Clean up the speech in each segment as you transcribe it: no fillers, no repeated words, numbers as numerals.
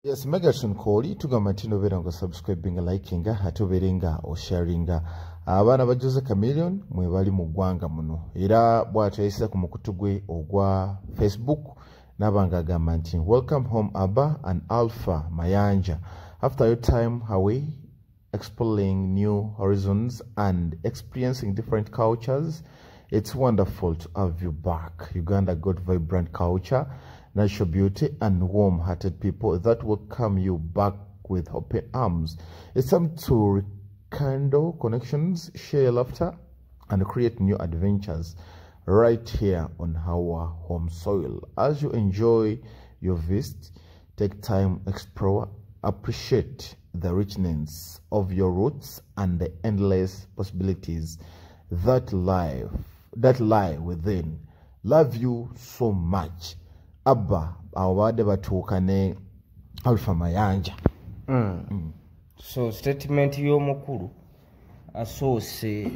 Yes, mega koli tugamba ntino bera ngo subscribing, liking, atuberinga o sharing. Abana bajuze Chameleone mwe bali mu ggwanga muno. Era bw'atyo yayisa ku mukutu gwe ogwa Facebook nabanga agamba nti welcome home Abba and Alfa Mayanja. After your time away exploring new horizons and experiencing different cultures, it's wonderful to have you back. Uganda got vibrant culture, natural beauty, and warm-hearted people that welcome you back with open arms. It's time to rekindle connections, share laughter, and create new adventures right here on our home soil. As you enjoy your visit, take time, explore, appreciate the richness of your roots and the endless possibilities that lie within. Love you so much. Abba awade batuuka ne Alfa Mayanja. So statement y'omukulu asoose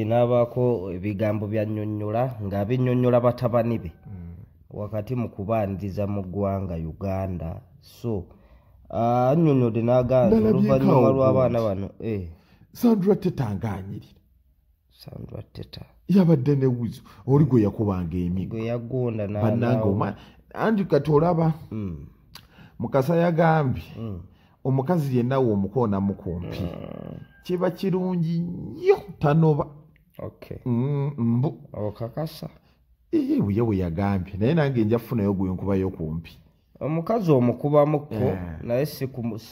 n'abaako ebigambo byannyonnyola ng'abinnyonnyola batabani be wakati mu kubaaniriza mu ggwanga Uganda. So annyonnyodde n'agamba oluvannyuma lw'abaana bano Sandra tetanganyirira. Sandra teta yabadde ne wizo oli gwe yakubanga emigo gwe yagonda banange andi katolaba mukasa yagambye omukazi yenna wo omukoona mukumpi kiba kirungi nnyo tanoba. Okay. Mbu okakasa we yagambye naye nange nja kufunayo gwe nkubayo kumpi. Omukazi omukubamuko naye si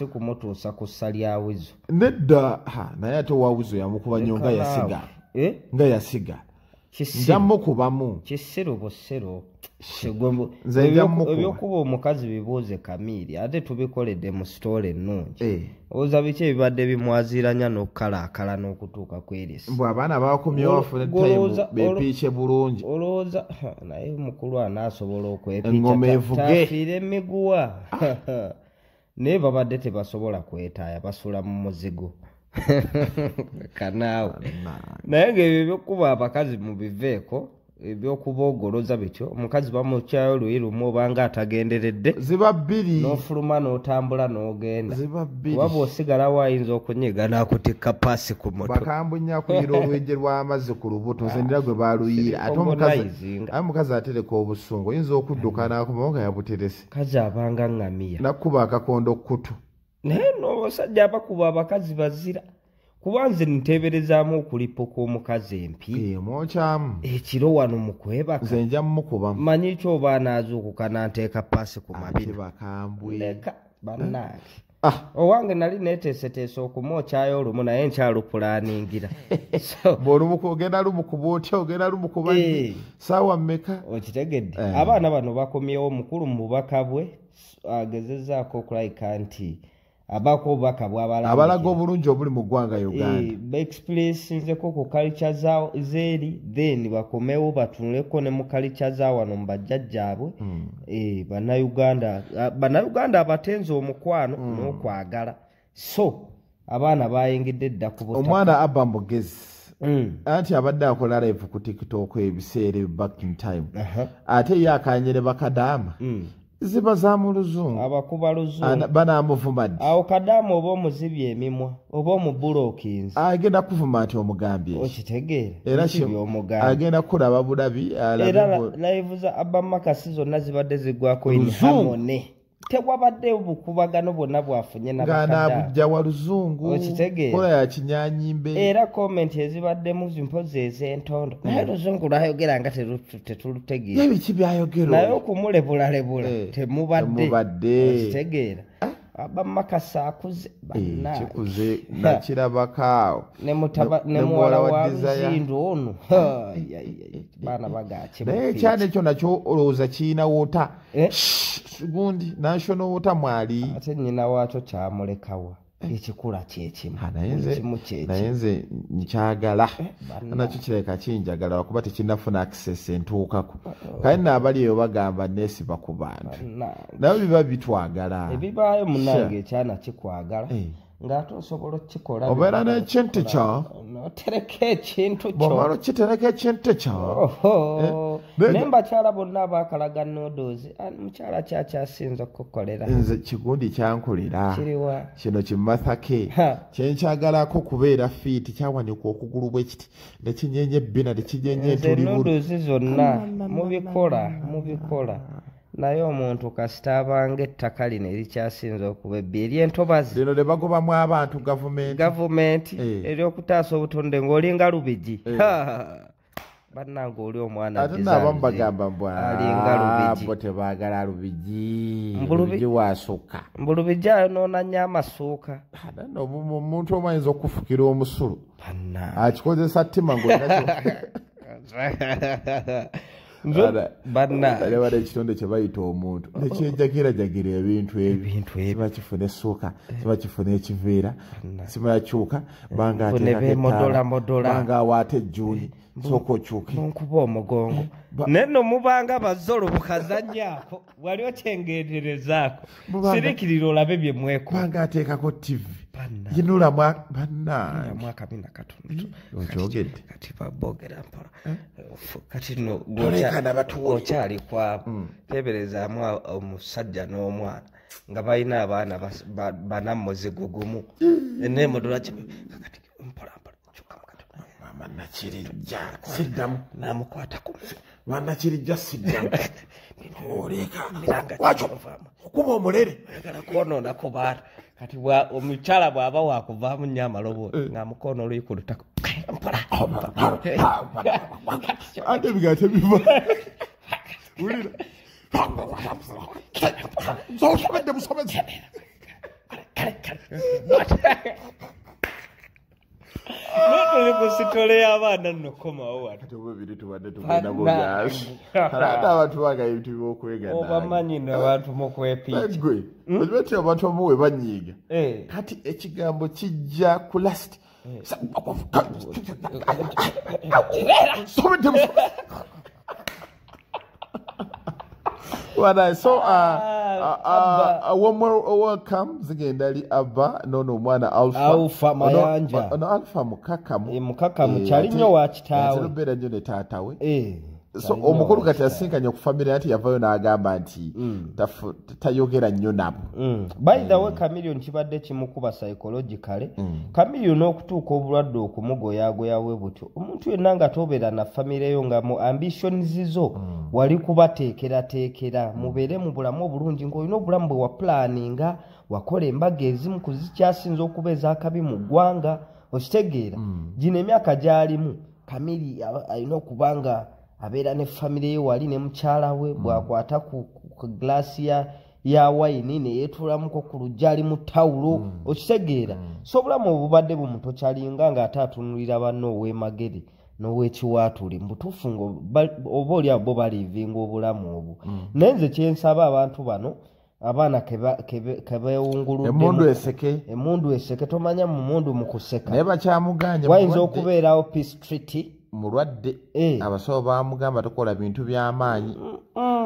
kumutuusa ku ssa lya wizo nedda naye ate owa wizo yamukuba nnyo nga yasiga nga yasiga njamu kubamu kisiru busero ebyokuba omukazi bibuuze Kamiiri ate tubikoledde mu sitole ennungi oza biki ebibadde bimwaziranya n'okukalaakala n'okutuuka kweresa mbw abaana bakomyewo bafuna time bepiike bulungi olowooza naye mukulu anaasobola engoma evuge tafiire emiguwa naye babadde tebasobola kwetaaya basula mu muzigo kanaawe naye ng'ebyo ebyokuba abakazi mu biveeko ebyokuboogoloza bityo omukazi bamukyayo luyi lumu obanga atagenderedde ziba bbiri n'ofuluma n'otambula n'ogenda ziba bbiri kuba bw'osigalawo ayinza okunyiga n'akutikka paasi ku mutwe bakambunya kuyira olwejje lw'amazzi ku lubuto nzendera gwe baaluyiira ate omukazi atereka obusungu oyinza okudduka n'akomawo nga yabuterese kazi abanga ŋŋamiya nakkuba akakondo kutu naye n'obasajja abakuba abakazi bazira kuba nze nteeberezaamu okulipoka omukazi empi mwokyamu ekiro wano mu kwebaka nze nja mmukubamu manyi kyoba anaazuukuka n'anteeka paasi ku mabiri bakambwe leka bannange owange nali neeteeseteese okumwokyayo olumu naye nkyalupulaaningira bw'olumu ogenda lumukuba otya ogenda lumukuba saawa mmeka okitegedde abaana bano bakomyewo omukulu mu bubaka bwe agezezaako okulayika nti abako obubaka abalaga obulungi obuli mu ggwanga Uganda baexpressinzeko ku culture zaawo zeeri then bakomewo batunuleko ne mu culture zaawo wano mu bajjajjaabwe bannayuganda abatenza omukwano n'okwagala. So abaana bayingidde dda ku butaka. Omwana Abba mugezi anti abadde akola live ku TikTok ebiseera back in time ate ye akanyere bakadaama ziba za mu luzungu abakuba luzungu banaamuvumadde awo kadaama oba omuzibye emimwa oba omubulookinzi agenda kuvuma nti omugambye okitegeera era agenda kulaba bulabi era live za Abba Makasi zonna zibadde ziggwako in harmony tewabadde obukubagano bwonna bwafunye n'abujja wa luzungu kola ya kinyanyimbe era comment ezibaddemu zimpozi ez'entondo naye luzungu lwayogera nga tetulutegeera ebiki byayogera naye okumulebula temubadde okitegeera Abba Makasi akuze kikuze nakirabakaawo ne muwala wa Luzindu ono baana bagaaki naye ekyana ekyo nakyo olowooza kirina woota gundi national water mwali ate nnyina waakyo kyamulekawa ekikula kyekimu naye nze nkyagala nakyo kireka kinjagala lwakuba tekinnafuna access entuukako kale naabali eyo bagamba neesiba ku bantu naye biba bitwagala ebibaayo munange ekyana kikwagala ng'ate osobola okukikola obeera n'ekintu kyo notereka ekintu kyo bw'omala okitereka ekintu kyo naye mbakyala bonna abaakalaga noodles mukyala kyakyasinza okukolera nze kigundi kyankolera kiriwa kino kimathake kyenkyagalako kubeera fiiti kyawanika okugulu bwe kiti nekinyenye ebbina nekinyenye entuli noodles zonna mubikola naye omuntu kasita abanga ettaka lino erikyasinza okuba ebbi ery'entobazi lino ne bagobamu abantu gavumenti eryokutaasa obutonde ng'olinga lubigi bannange oli omwana ate naabamu bagamba mbwabo tebaagala lubigi waasuka mbu lubigi ayonoona nnyo amasuuka omuntu omu ayinza okufukira omusulu akikozesa ttima ng'olebala ekitonde kye bayita omuntu nekyenjagirajagira ebintu ebyo siba kifuna essuuka siba kifuna ekiveera siba yakyuka banga awaate ejjuuli sooka okyuke nkuba omugongo naye no mubanga bazolo bukazanyaako wali okyengenderezaako sirikirira olabe bye mweko banga ateekako tv yinula mwaka bina katundu okyogedde kati babogera mpola kati no okyali kwabo teberezaamu omusajja n'omwana nga balina abaana bana muzigo gumu enemodola mpola Banakirijja siddamu namukwata ku banakirijja siddamu oleka wacho kuba omulere agala kwonoona ku baana kati omukyala bw'aba wakuvaamu nnyo amalobo ng'amukono oluyikuluttako ate ebigaa tebiva wulira nsomedde musomezi kusitole y'abaana nno komawo ate obubiri tubadde tugenda bugaasi ate abantu bagaye ebintu by'okwega obamanyi n'abantu mukwepiiki gwe okibetti abantu abamu we banyiiga kati ekigambo kijja ku lasiti Well, so one more come zigenda ali Abba nono mwana Alfa Mayanja ono Alfa mukakamu kyali nnyo wa kitaawe zirobera nnyo ne taatawe so omukulu kati asinkanye ku family ati yavayo n'agamba nti tayogera nnyo nabo by the way Chameleone kibadde kimukuba psychologically Chameleone okutuuka obulwadde okumugoyagoyawe butyo omuntu yenna nga tobeera na family yo nga mu ambitions zo wali kubateekerateekera mubeere mu bulamu obulungi ng'olina obulamu bwe waplaninga wakola embaga ezimu kuzikyasinza okuba ez'akabi mu ggwanga okitegeera gino emyaka gy'alimu Chameleone alina okuba nga abeera ne family ye wali ne mukyala we bwakwata ku glaasi ya wayini ne yeetulamuko ku lujja ali mu tawulo okitegeera so obulamu obubadde bumutokyalinga ng'ate atunulira banne ow'emagere n'ow'ekiwaatuli mbutuufu oba oli abo baliivinga obulamu obwo naye nze kyensaba abantu bano abaana kebewunguludde emundu eseke tomanya mu mundu mu kuseka naye bakyamuganya wayinza okubeerawo pistriti mulwadde abasawo bamugamba tukola bintu by'amaanyi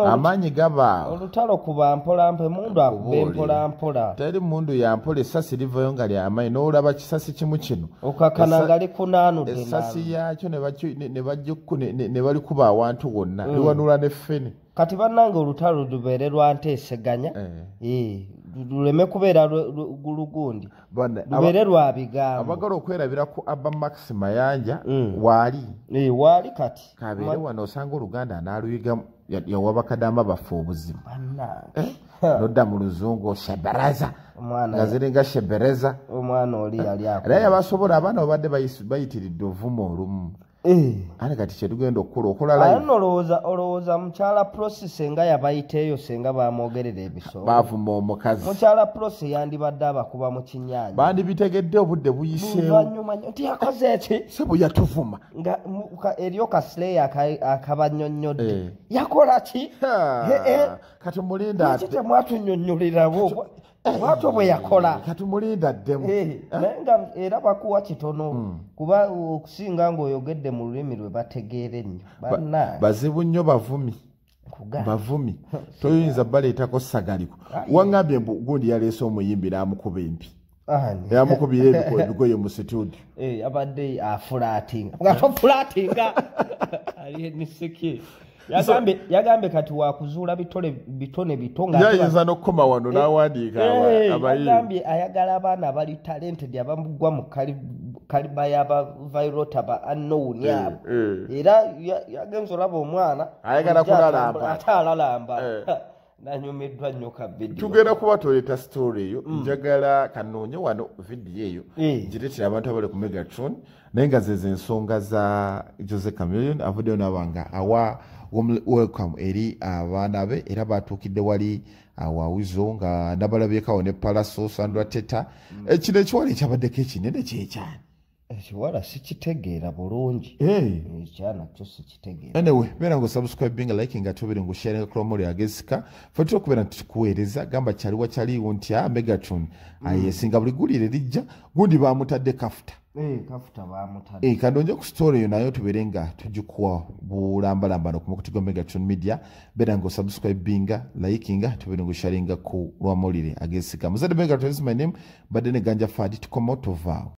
amaanyi gaba olutalo kuba mpolampo emundu akuba empolampola teri mundu yampola essasi livayo nga ly'amaanyi n'olaba kisasi kimu kino okakana nga likunaanudde essasi yakyo ne balikuba awantu wonna liwanula ne ffene kati bannange olutalo lubeere lwa nteeseganya luleme kubeera gulugundi lubeere lwa bigambo abagala okwerabira ku Abba Max Mayanja waali kati kabeere wano osanga Oluganda anaaluyigamu yawa bakadama baffe obuzibu nodda mu luzungu sheberaza nga ziringa shebereza omwana oli yali naye abasobola abaana babadde bayitiridde ovumu olumu ate kati kyetugenda okukula okola olowooza mukyala prosi senga yabayiteeyo senga bamwogerera ebiso baavuma omukazi mukyala prosi yandibadde abakuba mu kinyaanya bandibitegedde obudde buyiseewo nti yakoze eki sebo yatuvuma nga eryo kasileya akabannyonnyodde yakola ki kati mulinda ate temwatunyonnyolerabo bwatyo bwe yakola katumulinda ddemu naye nga era bakuwa kitono kuba okusinga ng'oyogedde mu lulimi lwe bategeere nnyo bazibu nnyo bavumi toyinza baleetako sagaliko waŋŋambye mbu gundi yaleese omuyimbi n'amukuba empi yamukubira ebigoye mu studio abadde afulatinga fulatinga ali nisiki yagambe kati wakuzuula bitone bitonga yayinza n'okukoma wano n'awandiika abayagambye ayagala abaana abali talented abamugwa mu kaliba y'abavirota ba unknown abo era yagenza olaba omwana ayagala kulalamba ate alalamba nanyumiddwa nnyo ka vidiyo tugenda kuba toleta story eyo njagala kanoonye wano vidiyo eyo gireetera abantu abali ku Megatron naye nga zeze ensonga za Jose Chameleone avuddeyo n'abanga awa welcome eri abaana be era batuukidde wali awawizo nga nabalabyekawo ne Palaso Sandra Teta kino ekiwala ekyabaddeko ekinene kyekyani ekiwala sikitegeera bulungi ekyana kyo sikitegeera anyway beera ngo subscribing like nga tubere ngo sharing kromoli agesika fatira okubeera tukuweereza gamba kyaliwa kyaliwo nti Megatron ayesinga buli gulire lijja gundi bamutadde kafuta kafuta bamutadde kandonje ku story yo nayo tubere nga tujikuwa bulambalambano ku mukutigo Megatron Media beera ngo subscribing like nga tubere ngo sharing ku lwamolire agesika muzade Megatron is my name badene ganja fadi tukomoto vao